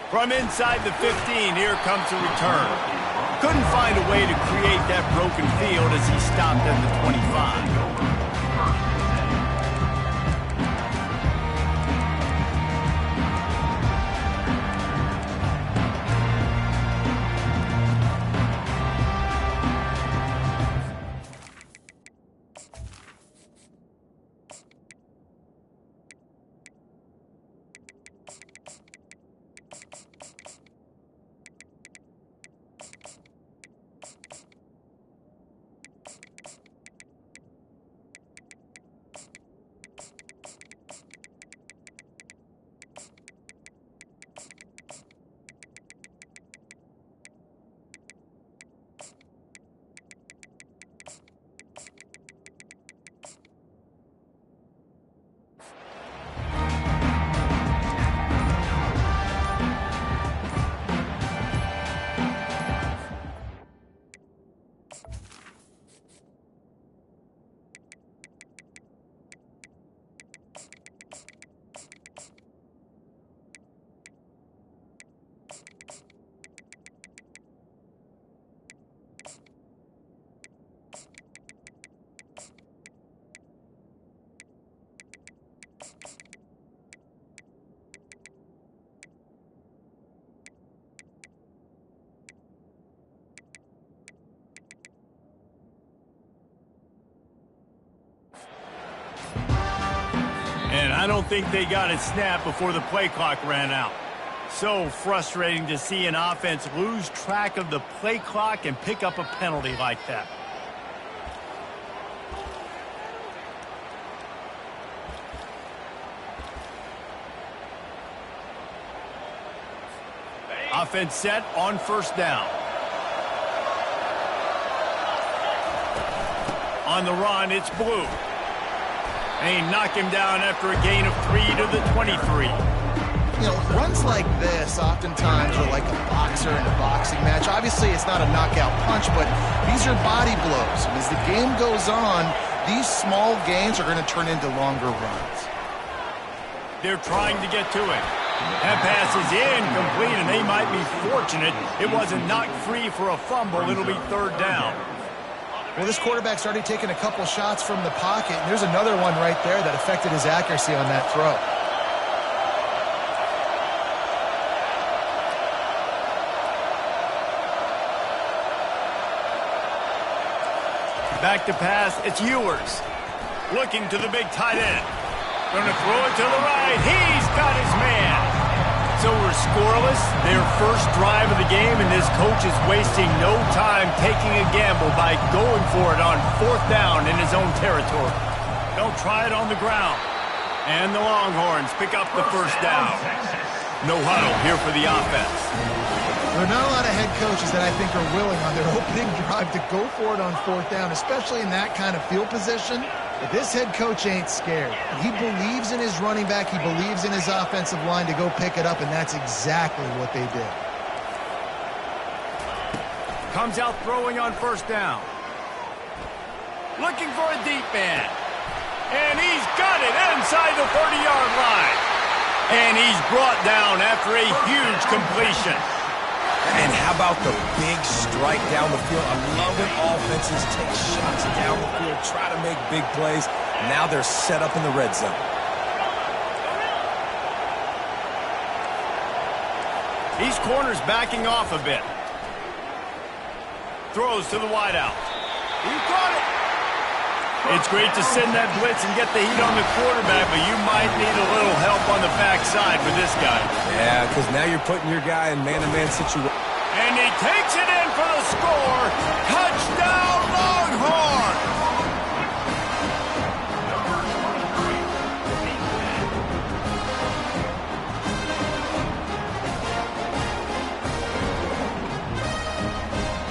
From inside the 15, here comes a return. Couldn't find a way to create that broken field as he stopped at the 25. And I don't think they got it snapped before the play clock ran out. So frustrating to see an offense lose track of the play clock and pick up a penalty like that. Offense set on first down. On the run, it's Blue. And he knocked him down after a gain of 3 to the 23. You know, runs like this oftentimes are like a boxer in a boxing match. Obviously, it's not a knockout punch, but these are body blows. And as the game goes on, these small gains are going to turn into longer runs. They're trying to get to it. That pass is incomplete, and they might be fortunate it wasn't knocked free for a fumble. It'll be third down. Well, this quarterback's already taken a couple shots from the pocket, and there's another one right there that affected his accuracy on that throw. Back to pass, it's Ewers. Looking to the big tight end. Going to throw it to the right. He's got his man. So we're scoreless, their first drive of the game, and this coach is wasting no time taking a gamble by going for it on fourth down in his own territory. They'll try it on the ground. And the Longhorns pick up the first down. No huddle here for the offense. There are not a lot of head coaches that I think are willing on their opening drive to go for it on fourth down, especially in that kind of field position. But this head coach ain't scared. He believes in his running back. He believes in his offensive line to go pick it up, and that's exactly what they did. Comes out throwing on first down. Looking for a deep man. And he's got it inside the 30-yard line. And he's brought down after a huge completion. And how about the big strike down the field? I love when offenses take shots down the field, try to make big plays. Now they're set up in the red zone. These corners backing off a bit. Throws to the wideout. He caught it. It's great to send that blitz and get the heat on the quarterback, but you might need a little help on the backside for this guy. Yeah, because now you're putting your guy in man-to-man situation. And he takes it in for the score. Touchdown, Longhorn!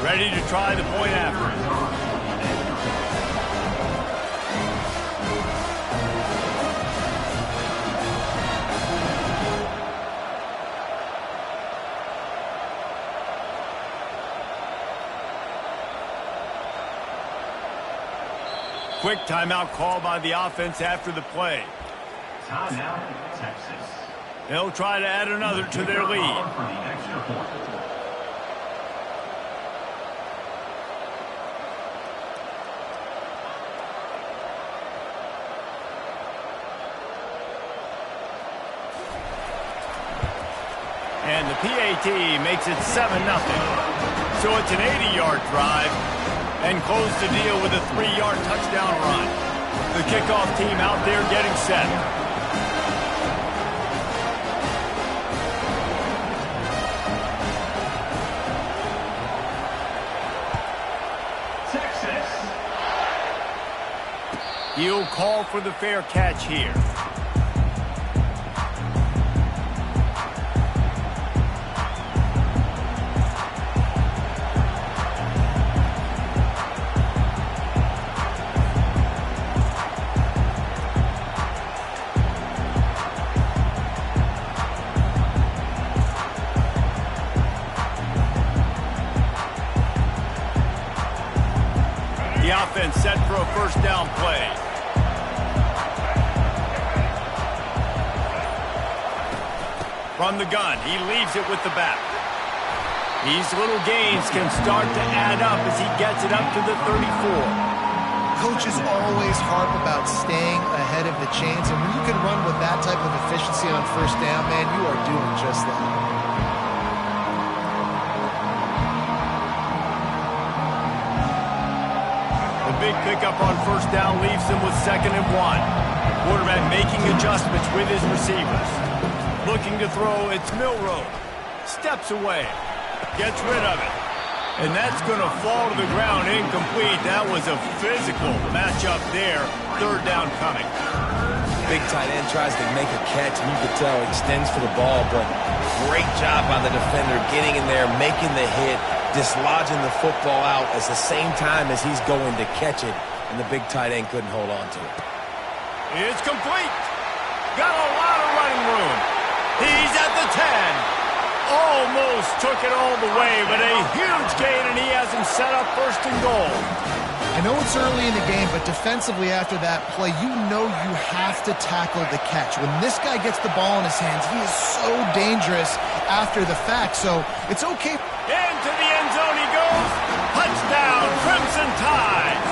Ready to try the point after. Quick timeout call by the offense after the play. Timeout, Texas. They'll try to add another to their lead. And the PAT makes it 7-0. So it's an 80-yard drive and close the deal with a 3-yard touchdown run. The kickoff team out there getting set. He'll call for the fair catch here. The offense set for a first down play. From the gun, he leaves it with the back. These little gains can start to add up as he gets it up to the 34. Coaches always harp about staying ahead of the chains, and when you can run with that type of efficiency on first down, man, you are doing just that. The big pickup on first down leaves them with 2nd and 1. Quarterback making adjustments with his receivers. Looking to throw, it's Milroe. Steps away. Gets rid of it. And that's going to fall to the ground incomplete. That was a physical matchup there. 3rd down coming. Big tight end tries to make a catch, and you could tell extends for the ball, but great job by the defender getting in there, making the hit, dislodging the football out at the same time as he's going to catch it, and the big tight end couldn't hold on to it. It's complete. Got a lot of running room. He's at the 10. Almost took it all the way, but a huge gain, and he has him set up 1st and goal. I know it's early in the game, but defensively after that play, you know you have to tackle the catch. When this guy gets the ball in his hands, he is so dangerous after the fact, so it's okay. Into the end zone he goes. Touchdown, Crimson Tide.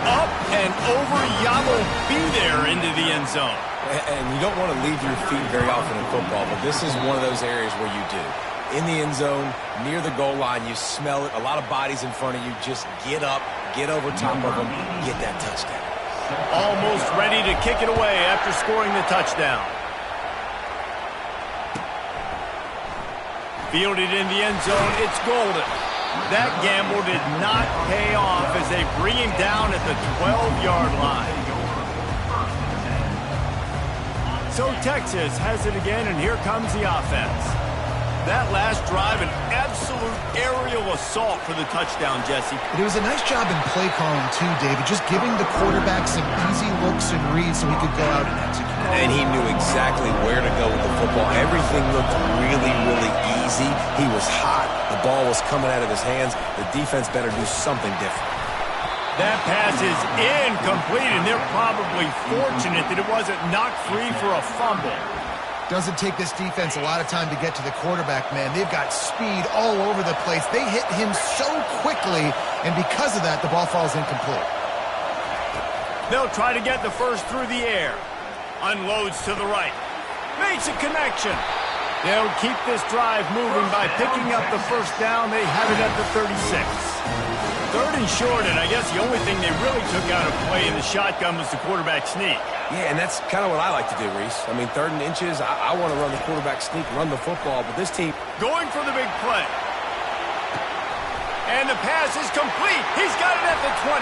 Up and over, Yabo be there into the end zone. And you don't want to leave your feet very often in football, but this is one of those areas where you do. In the end zone, near the goal line, you smell it. A lot of bodies in front of you. Just get up, get over top of them, get that touchdown. Almost ready to kick it away after scoring the touchdown. Fielded in the end zone, it's Golden. That gamble did not pay off as they bring him down at the 12-yard line. So Texas has it again, and here comes the offense. That last drive, an absolute aerial assault for the touchdown, Jesse. It was a nice job in play calling, too, David, just giving the quarterback some easy looks and reads so he could go out and execute. And he knew exactly where to go with the football. Everything looked really, really easy. He was hot. The ball was coming out of his hands. The defense better do something different. That pass is incomplete, and they're probably fortunate that it wasn't knocked free for a fumble. Doesn't take this defense a lot of time to get to the quarterback, man. They've got speed all over the place. They hit him so quickly, and because of that, the ball falls incomplete. They'll try to get the first through the air. Unloads to the right. Makes a connection. They'll keep this drive moving by picking up the first down. They have it at the 36. 3rd and short, and I guess the only thing they really took out of play in the shotgun was the quarterback sneak. Yeah, and that's kind of what I like to do, Reese. I mean, 3rd and inches, I want to run the quarterback sneak, run the football, but this team... Going for the big play. And the pass is complete. He's got it at the 20.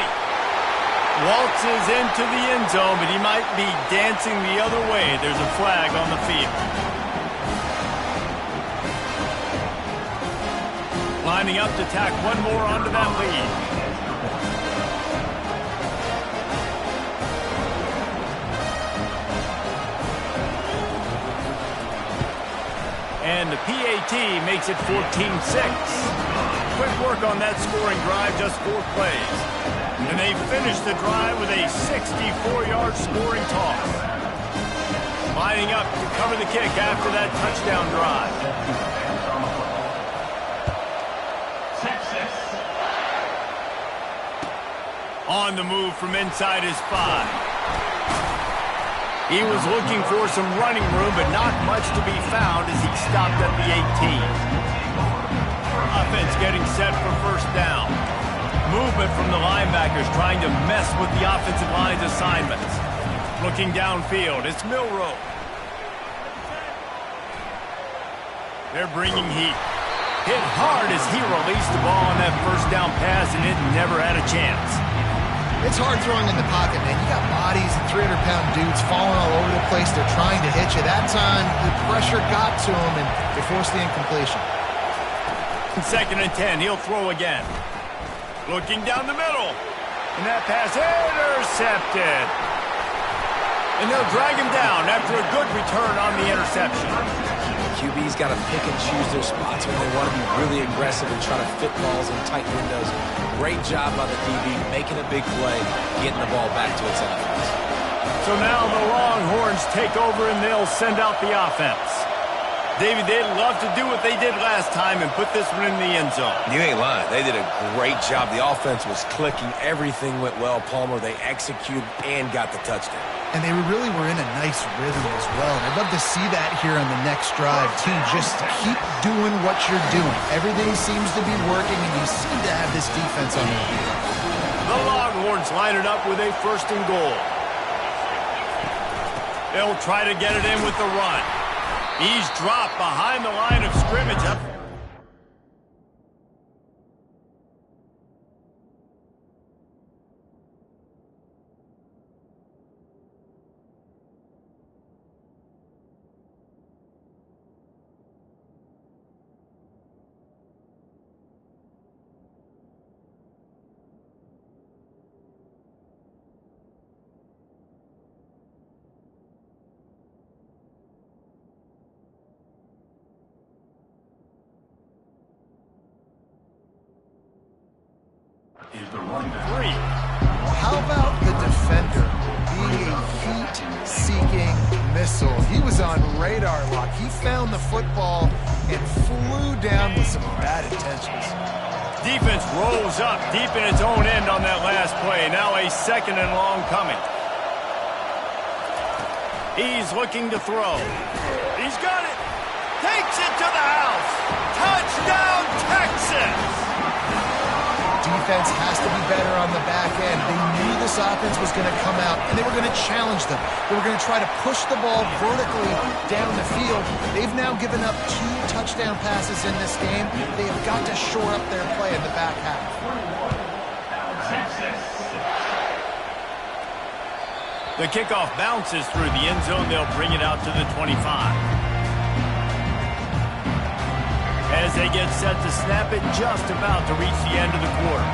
Waltzes into the end zone, but he might be dancing the other way. There's a flag on the field. Lining up to tack one more onto that lead. And the PAT makes it 14-6. Quick work on that scoring drive, just 4 plays. And they finish the drive with a 64-yard scoring toss. lining up to cover the kick after that touchdown drive. On the move from inside his 5. He was looking for some running room, but not much to be found as he stopped at the 18. Offense getting set for first down. Movement from the linebackers trying to mess with the offensive line's assignments. Looking downfield, it's Milroe. They're bringing heat. Hit hard as he released the ball on that first down pass, and it never had a chance. It's hard throwing in the pocket, man. You got bodies and 300-pound dudes falling all over the place. They're trying to hit you. That time, the pressure got to him, and they forced the incompletion. 2nd and 10, he'll throw again. Looking down the middle. And that pass intercepted. And they'll drag him down after a good return on the interception. QB's got to pick and choose their spots when they want to be really aggressive and try to fit balls in tight windows. Great job by the DB, making a big play, getting the ball back to its offense. So now the Longhorns take over and they'll send out the offense. David, they'd love to do what they did last time and put this one in the end zone. You ain't lying. They did a great job. The offense was clicking. Everything went well, Palmer. They executed and got the touchdown. And they really were in a nice rhythm as well. And I'd love to see that here on the next drive, too. Just keep doing what you're doing. Everything seems to be working, and you seem to have this defense on their heels. The Longhorns line it up with a 1st and goal. They'll try to get it in with the run. He's dropped behind the line of scrimmage. How about the defender being a heat-seeking missile? He was on radar lock. He found the football and flew down with some bad intentions. Defense rolls up deep in its own end on that last play. Now a 2nd and long coming. He's looking to throw. He's got it. Takes it to the house. Touchdown, Texas! Defense has to be better on the back end. They knew this offense was going to come out, and they were going to challenge them. They were going to try to push the ball vertically down the field. They've now given up 2 touchdown passes in this game. They have got to shore up their play in the back half. The kickoff bounces through the end zone. They'll bring it out to the 25. As they get set to snap it, just about to reach the end of the quarter.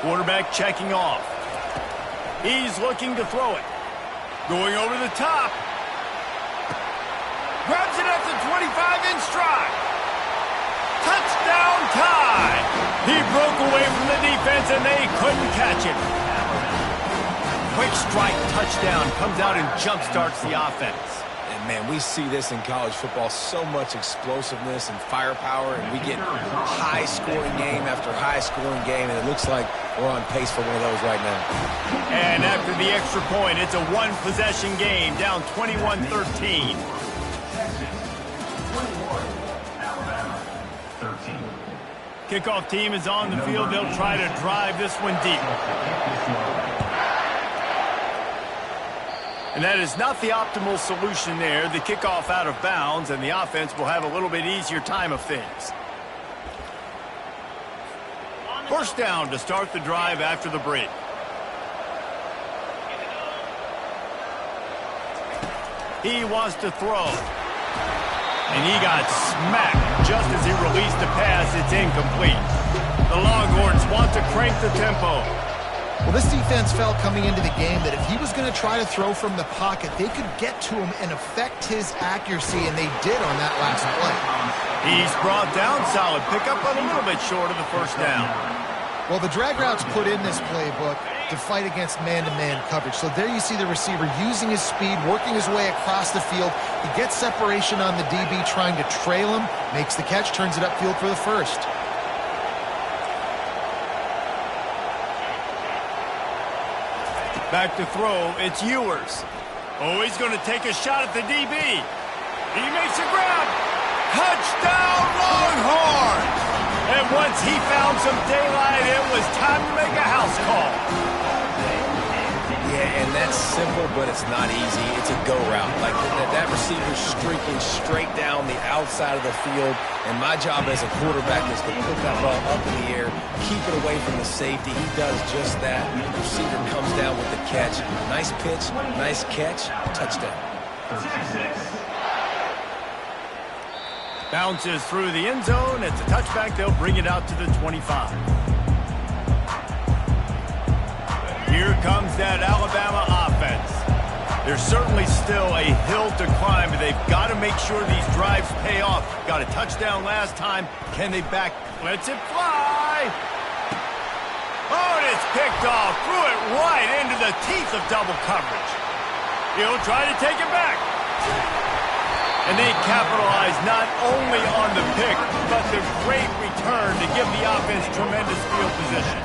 Quarterback checking off. He's looking to throw it. Going over the top. Grabs it at the 25 in stride. Touchdown tie. He broke away from the defense and they couldn't catch it. Quick strike touchdown comes out and jump-starts the offense. And, man, we see this in college football, so much explosiveness and firepower, and we get high-scoring game after high-scoring game, and it looks like we're on pace for one of those right now. And after the extra point, it's a one-possession game, down 21-13. Kickoff team is on the field. They'll try to drive this one deep. And that is not the optimal solution there. The kickoff out of bounds, and the offense will have a little bit easier time of things. First down to start the drive after the break. He wants to throw. And he got smacked just as he released the pass. It's incomplete. The Longhorns want to crank the tempo. Well, this defense felt coming into the game that if he was going to try to throw from the pocket, they could get to him and affect his accuracy, and they did on that last play. He's brought down. Solid pickup, but a little bit short of the first down. Well, the drag routes put in this playbook to fight against man-to-man coverage. So there you see the receiver using his speed, working his way across the field. He gets separation on the DB, trying to trail him, makes the catch, turns it upfield for the first. Back to throw, it's Ewers. Oh, he's going to take a shot at the DB. He makes a grab. Touchdown, Longhorns! And once he found some daylight, it was time to make a house call. Yeah, and that's simple, but it's not easy. It's a go route. Like that receiver's streaking straight down the outside of the field, and my job as a quarterback is to put that ball up in the air, keep it away from the safety. He does just that. The receiver comes down with the catch. Nice pitch, nice catch, touchdown. Bounces through the end zone. It's a touchback. They'll bring it out to the 25. Here comes that Alabama offense. There's certainly still a hill to climb, but they've got to make sure these drives pay off. Got a touchdown last time. Can they back? Let's it fly. Oh, and it's picked off. Threw it right into the teeth of double coverage. He'll try to take it back. And they capitalize not only on the pick, but the great return to give the offense tremendous field position.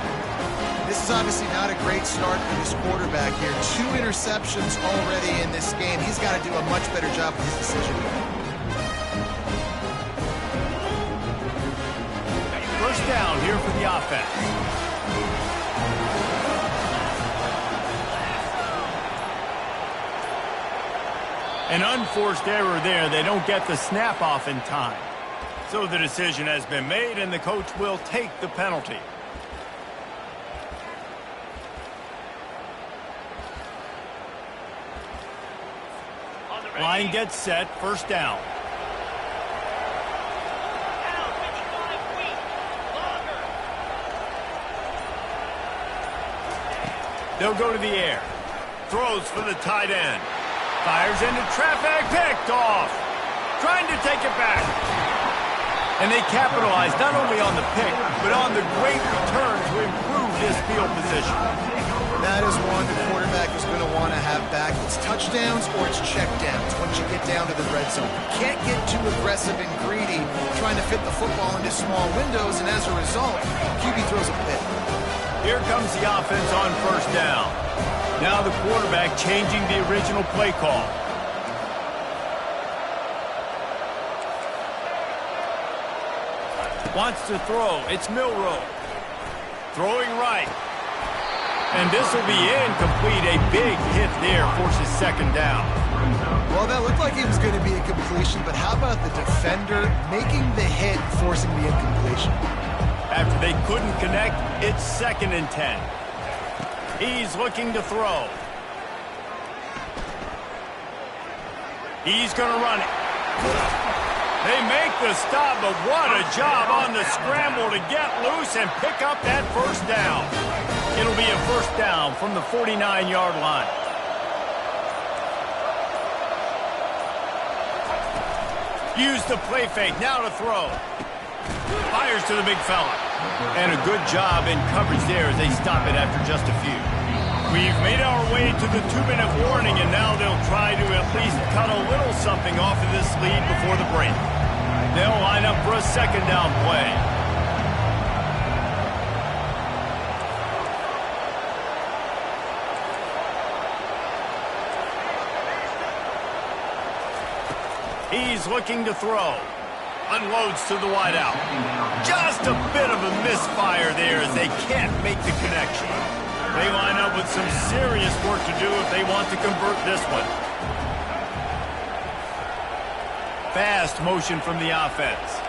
This is obviously not a great start for this quarterback here. 2 interceptions already in this game. He's got to do a much better job with his decision. First down here for the offense. An unforced error there. They don't get the snap off in time. So the decision has been made, and the coach will take the penalty. Line gets set. First down. They'll go to the air. Throws for the tight end. Fires into traffic, picked off. Trying to take it back. And they capitalize not only on the pick, but on the great return to improve this field position. That is one the quarterback is going to want to have back. It's touchdowns or it's checkdowns once you get down to the red zone. You can't get too aggressive and greedy trying to fit the football into small windows, and as a result, QB throws a pick. Here comes the offense on first down. Now the quarterback changing the original play call. Wants to throw. It's Milroe. Throwing right. And this will be incomplete. A big hit there forces second down. Well, that looked like it was going to be a completion, but how about the defender making the hit, forcing the incompletion? After they couldn't connect, it's 2nd and 10. He's looking to throw. He's going to run it. They make the stop, but what a job on the scramble to get loose and pick up that first down. It'll be a first down from the 49-yard line. Use the play fake, now to throw. Fires to the big fella. And a good job in coverage there as they stop it after just a few. We've made our way to the 2-minute warning, and now they'll try to at least cut a little something off of this lead before the break. They'll line up for a second down play. He's looking to throw. Unloads to the wideout. Just a bit of a misfire there as they can't make the connection. They line up with some serious work to do if they want to convert this one. Fast motion from the offense.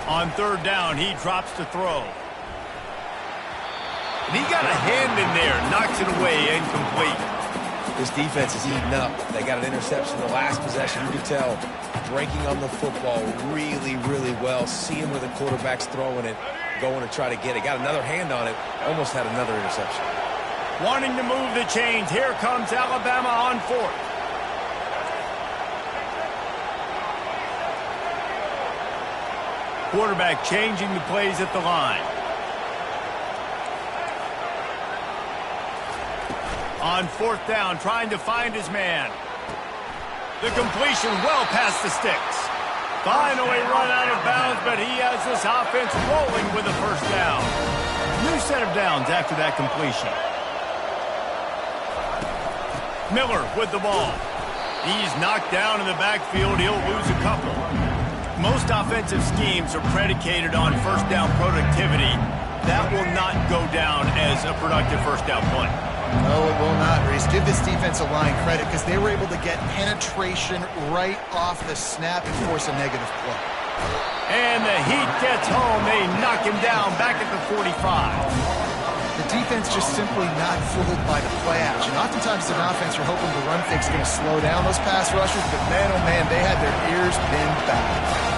On third down, he drops to throw. And he got a hand in there, knocks it away, incomplete. This defense is heating up. They got an interception the last possession. You can tell breaking on the football really, really well. Seeing where the quarterback's throwing it, going to try to get it. Got another hand on it. Almost had another interception. Wanting to move the chains. Here comes Alabama on fourth. Quarterback changing the plays at the line. On fourth down, trying to find his man. The completion well past the sticks. Finally run out of bounds, but he has this offense rolling with a first down. New set of downs after that completion. Miller with the ball. He's knocked down in the backfield. He'll lose a couple. Most offensive schemes are predicated on first down productivity. That will not go down as a productive first down play. No, it will not, Reese. Give this defensive line credit because they were able to get penetration right off the snap and force a negative play. And the heat gets home. They knock him down back at the 45. The defense just simply not fooled by the play action. Oftentimes, an offense, you're hoping the run fix is going to slow down those pass rushers, but man, oh man, they had their ears pinned back.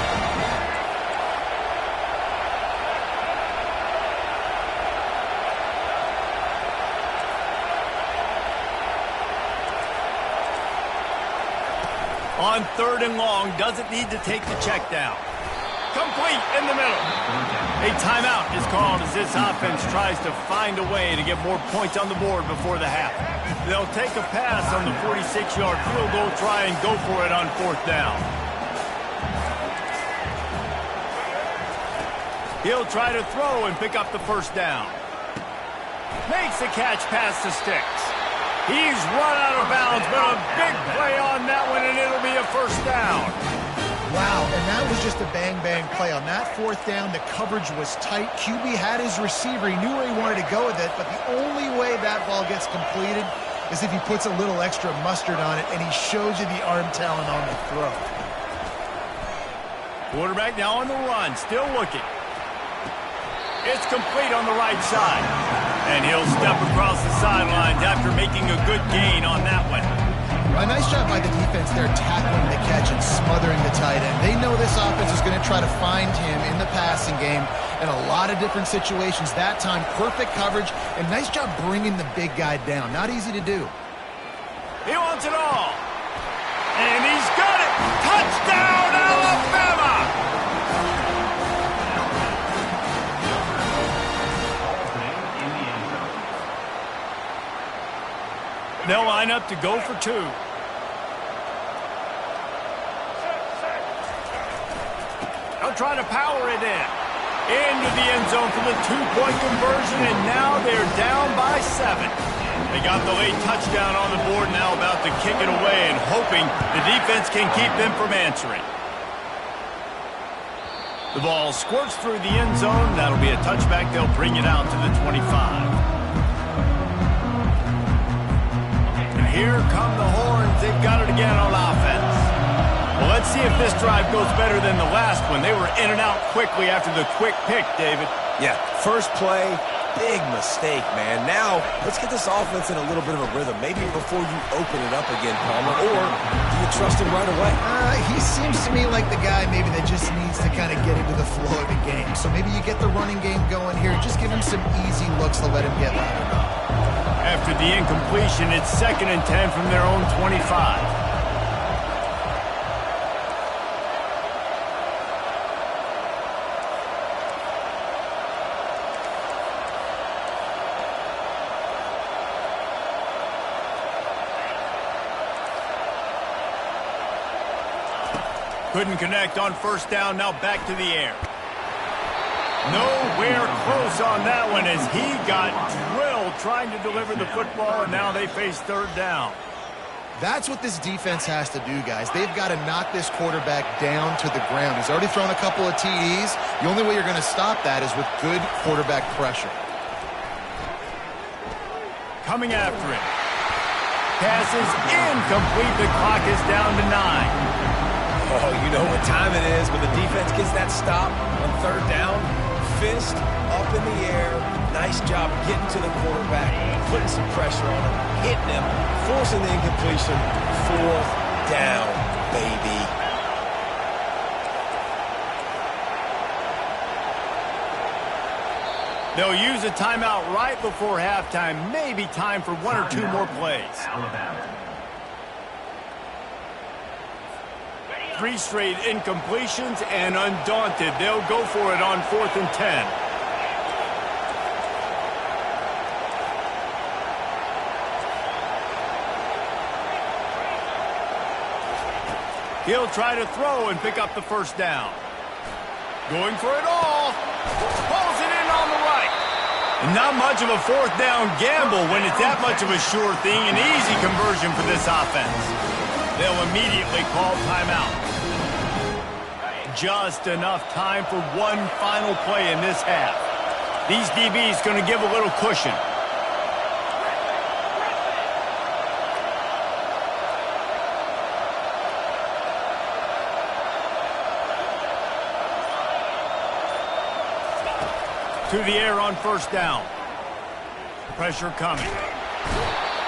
On third and long, doesn't need to take the check down. Complete in the middle. A timeout is called as this offense tries to find a way to get more points on the board before the half. They'll take a pass on the 46-yard field goal, try and go for it on fourth down. He'll try to throw and pick up the first down. Makes the catch past the sticks. He's run out of bounds, but a big play on that one, and it'll be a first down. Wow, and that was just a bang-bang play. On that fourth down, the coverage was tight. QB had his receiver. He knew where he wanted to go with it, but the only way that ball gets completed is if he puts a little extra mustard on it, and he shows you the arm talent on the throw. Quarterback now on the run, still looking. It's complete on the right side. And he'll step across the sidelines after making a good gain on that one. A nice job by the defense there, tackling the catch and smothering the tight end. They know this offense is going to try to find him in the passing game in a lot of different situations. That time, perfect coverage, and nice job bringing the big guy down. Not easy to do. He wants it all. And he's got it. Touchdown, Alabama! They'll line up to go for two. They'll try to power it in. Into the end zone for the two-point conversion, and now they're down by 7. They got the late touchdown on the board, now about to kick it away and hoping the defense can keep them from answering. The ball squirts through the end zone. That'll be a touchback. They'll bring it out to the 25. Here come the horns. They've got it again on offense. Well, let's see if this drive goes better than the last one. They were in and out quickly after the quick pick, David. Yeah, first play, big mistake, man. Now, let's get this offense in a little bit of a rhythm. Maybe before you open it up again, Palmer, or do you trust him right away? He seems to me like the guy maybe that just needs to kind of get into the flow of the game. So maybe you get the running game going here. Just give him some easy looks to let him get louder up. After the incompletion, it's 2nd and 10 from their own 25. Couldn't connect on first down, now back to the air. Nowhere close on that one as he got drilled trying to deliver the football, and now they face third down. That's what this defense has to do, guys. They've got to knock this quarterback down to the ground. He's already thrown a couple of TDs. The only way you're going to stop that is with good quarterback pressure. Coming after it. Pass is incomplete. The clock is down to 9. Oh, you know what time it is when the defense gets that stop on third down. fist up in the air. Nice job getting to the quarterback, putting some pressure on him, hitting him, forcing the incompletion. 4th down, baby. They'll use a timeout right before halftime. Maybe time for 1 or 2 more plays. 3 straight incompletions, and undaunted, they'll go for it on 4th and 10. He'll try to throw and pick up the 1st down. Going for it all. Pulls it in on the right. And not much of a 4th down gamble when it's that much of a sure thing. An easy conversion for this offense. They'll immediately call timeout. Just enough time for one final play in this half. These DBs going to give a little cushion. To the air on 1st down. Pressure coming.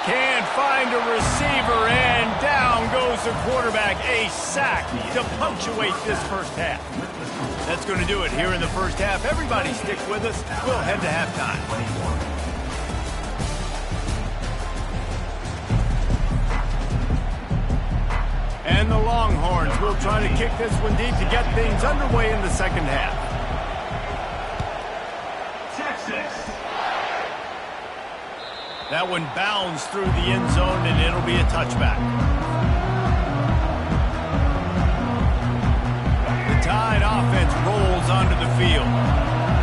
Can't find a receiver, and down goes the quarterback. A sack to punctuate this 1st half. That's going to do it here in the 1st half. Everybody stick with us. We'll head to halftime. And the Longhorns will try to kick this one deep to get things underway in the 2nd half. That one bounds through the end zone, and it'll be a touchback. The Tide offense rolls onto the field.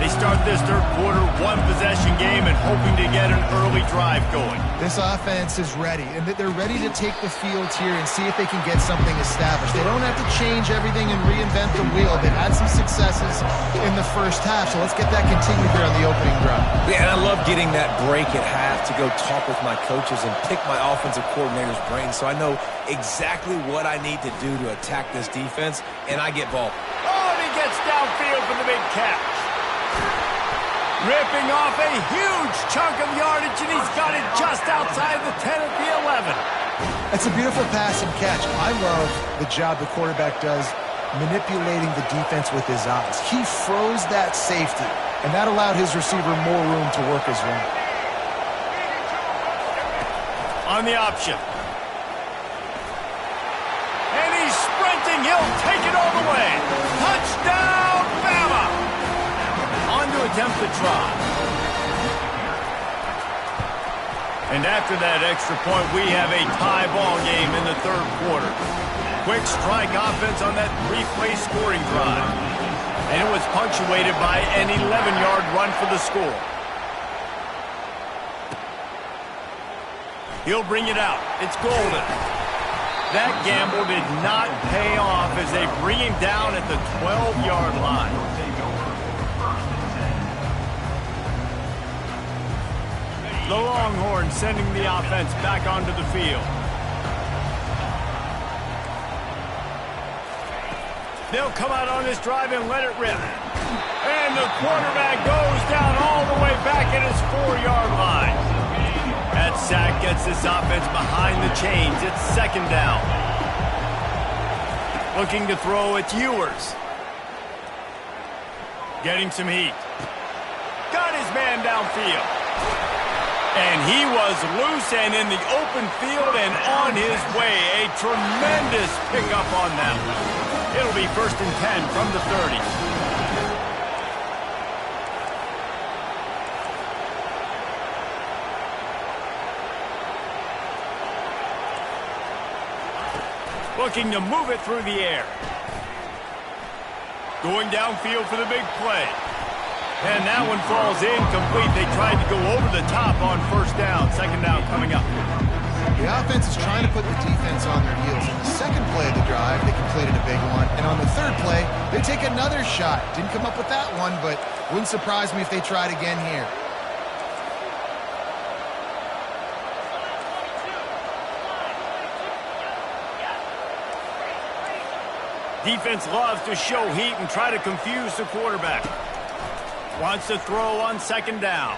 They start this 3rd quarter, 1-possession game, and hoping to get an early drive going. This offense is ready, and they're ready to take the field here and see if they can get something established. They don't have to change everything and reinvent the wheel. They've had some successes in the 1st half, so let's get that continued here on the opening drive. Yeah, and I love getting that break at half to go talk with my coaches and pick my offensive coordinator's brain so I know exactly what I need to do to attack this defense, and I get ball. Oh, and he gets downfield for the big catch. Ripping off a huge chunk of yardage, and he's got it just outside the 10 at the 11. It's a beautiful pass and catch. I love the job the quarterback does manipulating the defense with his eyes. He froze that safety, and that allowed his receiver more room to work his route. On the option. And he's sprinting. He'll take it all the way. Touchdown, Bama! On to attempt the try. And after that extra point, we have a tie ball game in the 3rd quarter. Quick strike offense on that 3-play scoring drive. And it was punctuated by an 11-yard run for the score. He'll bring it out. It's Golden. That gamble did not pay off as they bring him down at the 12-yard line. The Longhorns sending the offense back onto the field. They'll come out on this drive and let it rip. And the quarterback goes down all the way back at his 4-yard line. That sack gets this offense behind the chains. It's 2nd down. Looking to throw, it's Ewers. Getting some heat. Got his man downfield. And he was loose and in the open field and on his way. A tremendous pickup on them. It'll be 1st and 10 from the 30. Looking to move it through the air. Going downfield for the big play. And that one falls incomplete. They tried to go over the top on 1st down. 2nd down coming up. The offense is trying to put the defense on their heels. In the 2nd play of the drive, they completed a big one. And on the 3rd play, they take another shot. Didn't come up with that one, but wouldn't surprise me if they tried again here. Defense loves to show heat and try to confuse the quarterback. Wants to throw on second down.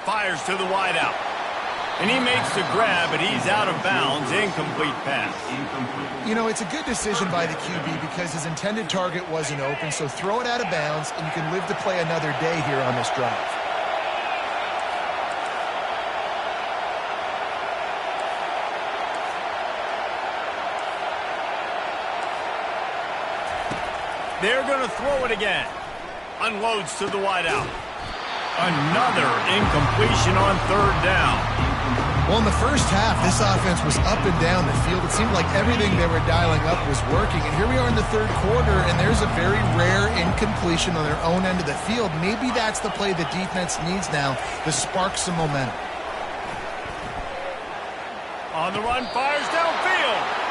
Fires to the wideout. And he makes the grab, but he's out of bounds. Incomplete pass. You know, it's a good decision by the QB because his intended target wasn't open, so throw it out of bounds, and you can live to play another day here on this drive. They're going to throw it again. Unloads to the wideout. Another incompletion on third down. Well, in the first half, this offense was up and down the field. It seemed like everything they were dialing up was working. And here we are in the third quarter, and there's a very rare incompletion on their own end of the field. Maybe that's the play the defense needs now to spark some momentum. On the run, fires downfield.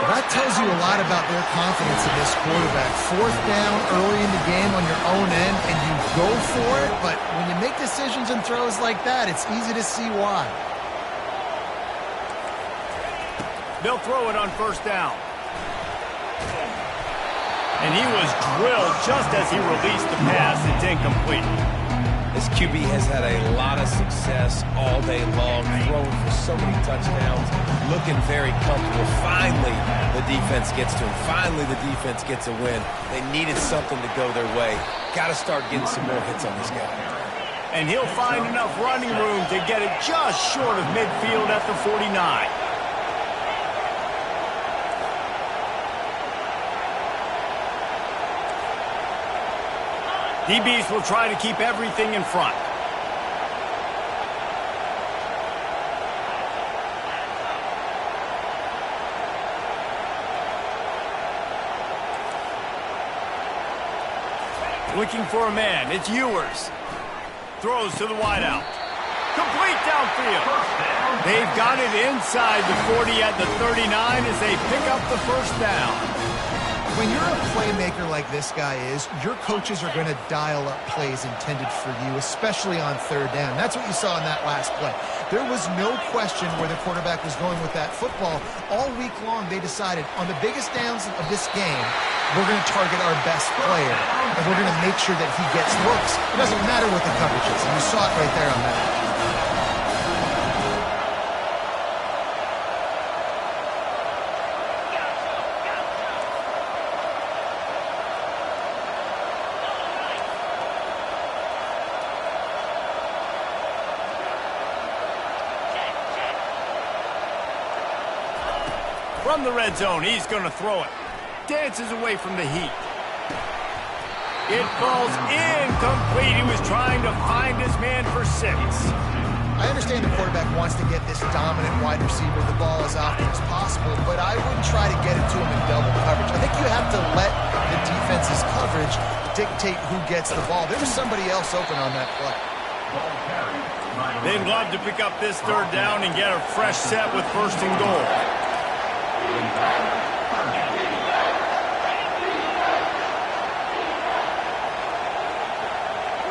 Well, that tells you a lot about their confidence in this quarterback. Fourth down early in the game on your own end, and you go for it, but when you make decisions and throws like that, it's easy to see why. They'll throw it on first down. And he was drilled just as he released the pass. It's incomplete. This QB has had a lot of success all day long, throwing for so many touchdowns, looking very comfortable. Finally, the defense gets to him. Finally, the defense gets a win. They needed something to go their way. Got to start getting some more hits on this guy. And he'll find enough running room to get it just short of midfield at the 49. DBs will try to keep everything in front. Looking for a man. It's Ewers. Throws to the wideout. Complete downfield. They've got it inside the 40 at the 39 as they pick up the first down. When you're a playmaker like this guy is, your coaches are going to dial up plays intended for you, especially on third down. That's what you saw in that last play. There was no question where the quarterback was going with that football. All week long, they decided on the biggest downs of this game, we're going to target our best player, and we're going to make sure that he gets looks. It doesn't matter what the coverage is, and you saw it right there on that. From the red zone, he's going to throw it. Dances away from the heat. It falls incomplete. He was trying to find his man for 6. I understand the quarterback wants to get this dominant wide receiver the ball as often as possible, but I wouldn't try to get it to him in double coverage. I think you have to let the defense's coverage dictate who gets the ball. There was somebody else open on that play. They'd love to pick up this third down and get a fresh set with first and goal.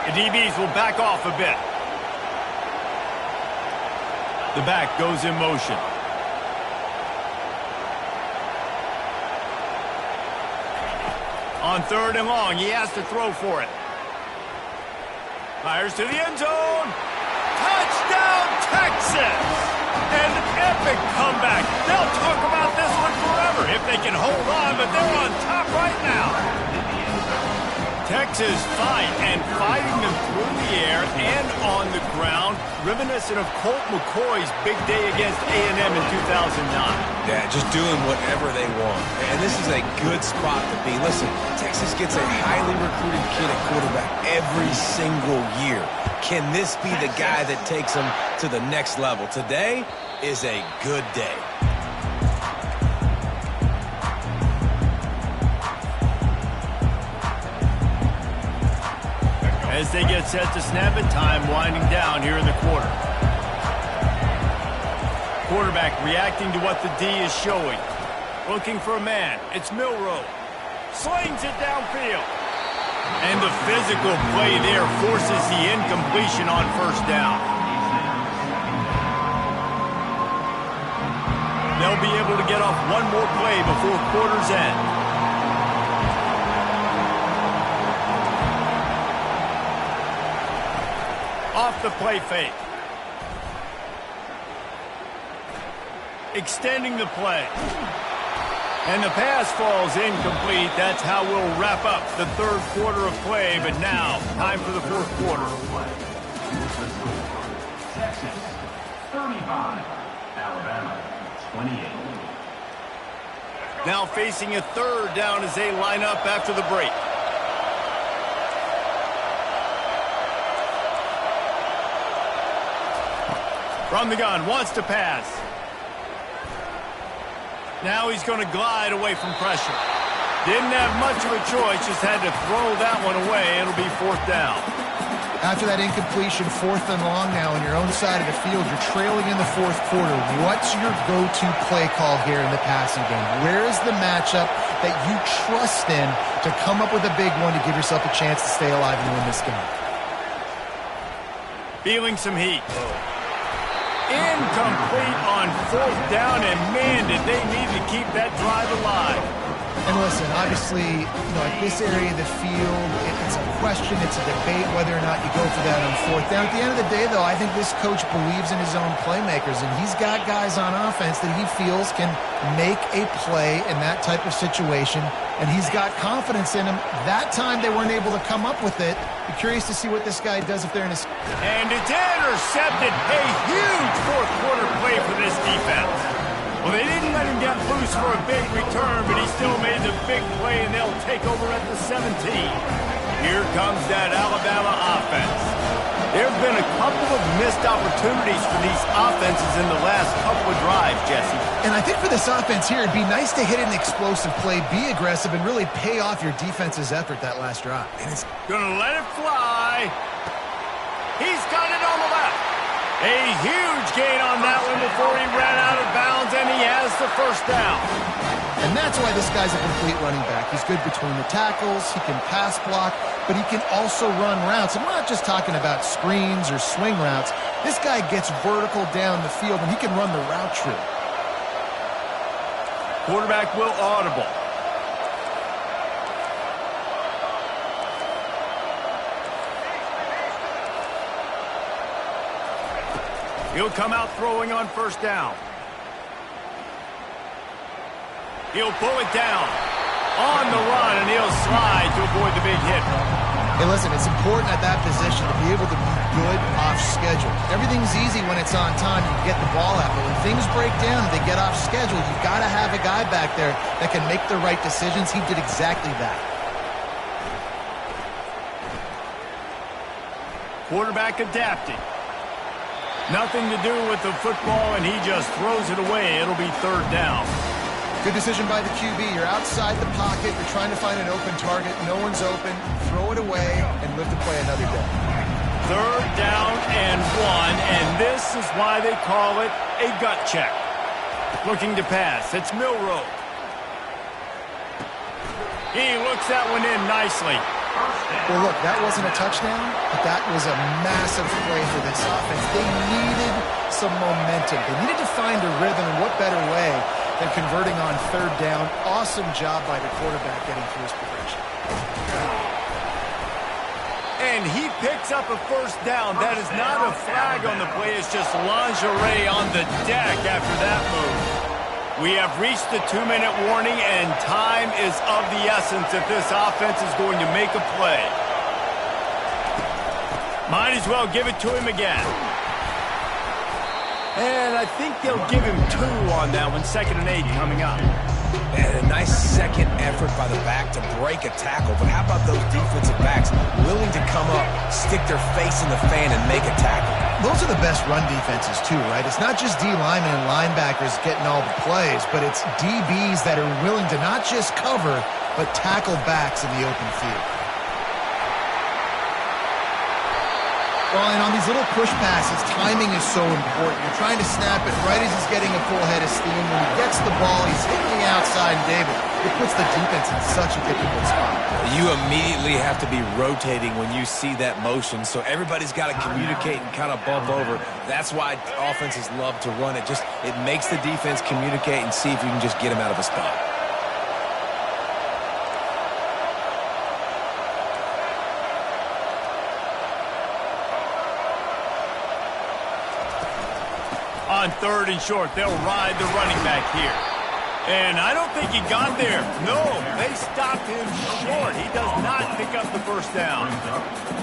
The DBs will back off a bit. The back goes in motion. On third and long, he has to throw for it. Fires to the end zone. Touchdown, Texas! An epic comeback. They'll talk about this one forever if they can hold on, but they're on top right now. Texas fighting them through the air and on the ground, reminiscent of Colt McCoy's big day against A&M in 2009. Yeah, just doing whatever they want. And this is a good spot to be. Listen, Texas gets a highly recruited kid at quarterback every single year. Can this be the guy that takes them to the next level? Today is a good day. As they get set to snap it, time winding down here in the quarter. Quarterback reacting to what the D is showing. Looking for a man. It's Milroe. Slings it downfield. And the physical play there forces the incompletion on first down. They'll be able to get off one more play before quarter's end. Off the play fake. Extending the play. And the pass falls incomplete. That's how we'll wrap up the third quarter of play. But now, time for the fourth quarter. Texas, 35. Alabama, 28. Now facing a third down as they line up after the break. From the gun, wants to pass. Now he's going to glide away from pressure. Didn't have much of a choice, just had to throw that one away. It'll be fourth down. After that incompletion, 4th and long now on your own side of the field, you're trailing in the fourth quarter. What's your go-to play call here in the passing game? Where is the matchup that you trust in to come up with a big one to give yourself a chance to stay alive and win this game? Feeling some heat. Incomplete on fourth down, and man, did they need to keep that drive alive. And listen, obviously, at this area of the field, it's a question, it's a debate whether or not you go for that on fourth down. At the end of the day, though, I think this coach believes in his own playmakers, and he's got guys on offense that he feels can make a play in that type of situation, and he's got confidence in him. That time they weren't able to come up with it. Be curious to see what this guy does if they're in his... And it's intercepted. A huge fourth quarter play for this defense. Well, they didn't let him get loose for a big return, but he still made the big play, and they'll take over at the 17. Here comes that Alabama offense. There have been a couple of missed opportunities for these offenses in the last couple of drives, Jesse. And I think for this offense here, it'd be nice to hit an explosive play, be aggressive, and really pay off your defense's effort that last drive. And it's going to let it fly. He's got it on the left. A huge gain on that one before he ran out of bounds, and he has the first down. And that's why this guy's a complete running back. He's good between the tackles, he can pass block, but he can also run routes. I'm not just talking about screens or swing routes. This guy gets vertical down the field, and he can run the route tree. Quarterback will audible. He'll come out throwing on first down. He'll pull it down on the run, and he'll slide to avoid the big hit. Hey, listen, it's important at that position to be able to be good off schedule. Everything's easy when it's on time. You get the ball out. But when things break down and they get off schedule, you've got to have a guy back there that can make the right decisions. He did exactly that. Quarterback adapting. Nothing to do with the football, and he just throws it away. It'll be third down. Good decision by the QB. You're outside the pocket. You're trying to find an open target. No one's open. Throw it away and live to play another day. Third down and 1, and this is why they call it a gut check. Looking to pass. It's Milroe. He looks that one in nicely. Well, look, that wasn't a touchdown, but that was a massive play for this offense. They needed some momentum. They needed to find a rhythm, and what better way than converting on third down. Awesome job by the quarterback getting through his progression. And he picks up a first down. That is not a flag on the play. It's just lingerie on the deck after that move. We have reached the 2-minute warning, and time is of the essence if this offense is going to make a play. Might as well give it to him again. And I think they'll give him 2 on that one. 2nd and 8 coming up. And a nice second effort by the back to break a tackle. But how about those defensive backs willing to come up, stick their face in the fan, and make a tackle? Those are the best run defenses, too, right? It's not just D linemen and linebackers getting all the plays, but it's DBs that are willing to not just cover, but tackle backs in the open field. Well, and on these little push passes, timing is so important. You're trying to snap it right as he's getting a full head of steam. When he gets the ball, he's hitting the outside, and David, it puts the defense in such a difficult spot. You immediately have to be rotating when you see that motion, so everybody's got to communicate and kind of bump over. That's why offenses love to run it. It makes the defense communicate and see if you can just get him out of a spot. On 3rd and short, they'll ride the running back here. And I don't think he got there. No, they stopped him short. He does not pick up the first down.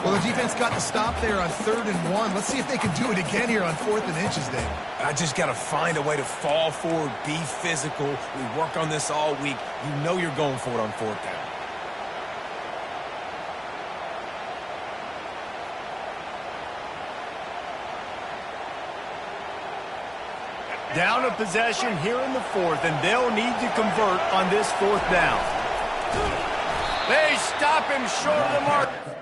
Well, the defense got the stop there on 3rd and 1. Let's see if they can do it again here on 4th and inches, Dave. I just got to find a way to fall forward, be physical. We work on this all week. You know you're going for it on 4th down. Down a possession here in the 4th, and they'll need to convert on this 4th down. They stop him short of the mark.